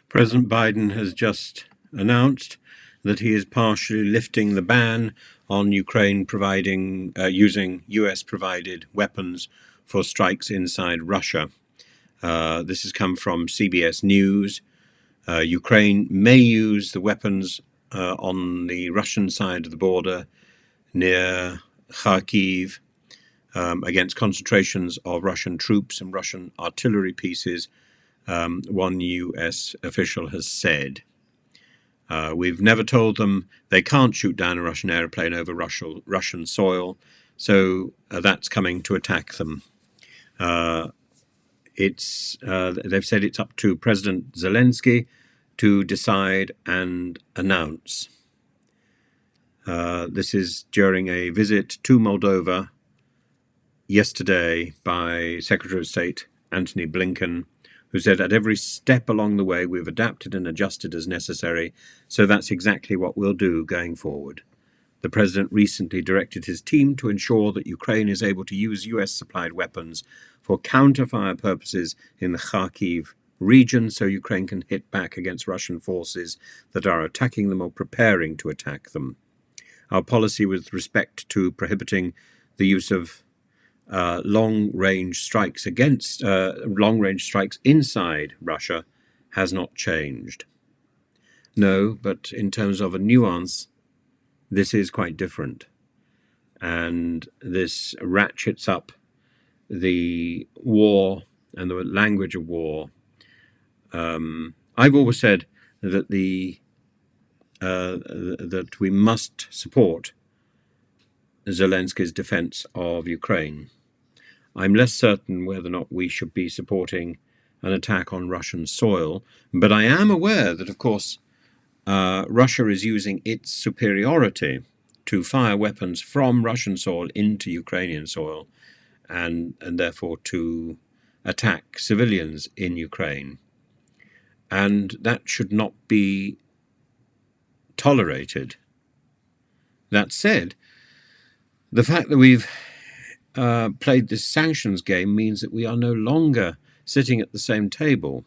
President Biden has just announced that he is partially lifting the ban on Ukraine using US-provided weapons for strikes inside Russia. This has come from CBS News. Ukraine may use the weapons on the Russian side of the border near Kharkiv against concentrations of Russian troops and Russian artillery pieces, one US official has said. We've never told them they can't shoot down a Russian airplane over Russian soil, so that's coming to attack them. They've said it's up to President Zelensky to decide and announce. This is during a visit to Moldova yesterday by Secretary of State Antony Blinken, who said, at every step along the way we've adapted and adjusted as necessary, so that's exactly what we'll do going forward. The president recently directed his team to ensure that Ukraine is able to use US-supplied weapons for counter-fire purposes in the Kharkiv region, so Ukraine can hit back against Russian forces that are attacking them or preparing to attack them. Our policy with respect to prohibiting the use of long-range strikes inside Russia has not changed. No, but in terms of a nuance, this is quite different. And this ratchets up the war and the language of war. I've always said that that we must support Zelensky's defense of Ukraine. I'm less certain whether or not we should be supporting an attack on Russian soil, but I am aware that, of course, Russia is using its superiority to fire weapons from Russian soil into Ukrainian soil and therefore to attack civilians in Ukraine. And that should not be tolerated. That said, the fact that we've played this sanctions game means that we are no longer sitting at the same table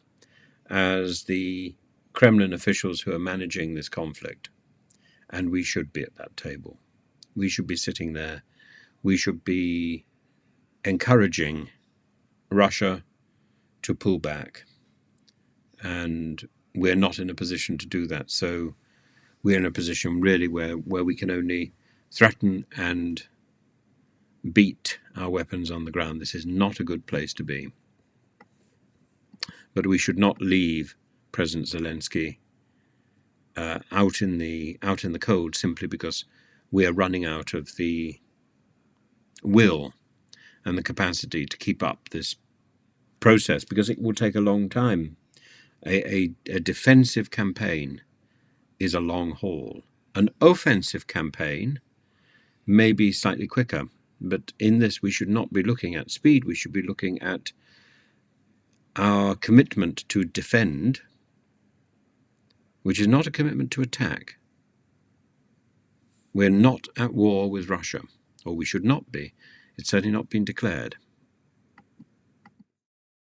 as the Kremlin officials who are managing this conflict. And we should be at that table. We should be sitting there. We should be encouraging Russia to pull back. And we're not in a position to do that. So we're in a position really where we can only threaten and beat our weapons on the ground. This is not a good place to be. But we should not leave President Zelensky out in the cold simply because we are running out of the will and the capacity to keep up this process, because it will take a long time. A defensive campaign is a long haul. An offensive campaign may be slightly quicker, but in this we should not be looking at speed. We should be looking at our commitment to defend, which is not a commitment to attack. We're not at war with Russia, or we should not be. It's certainly not been declared.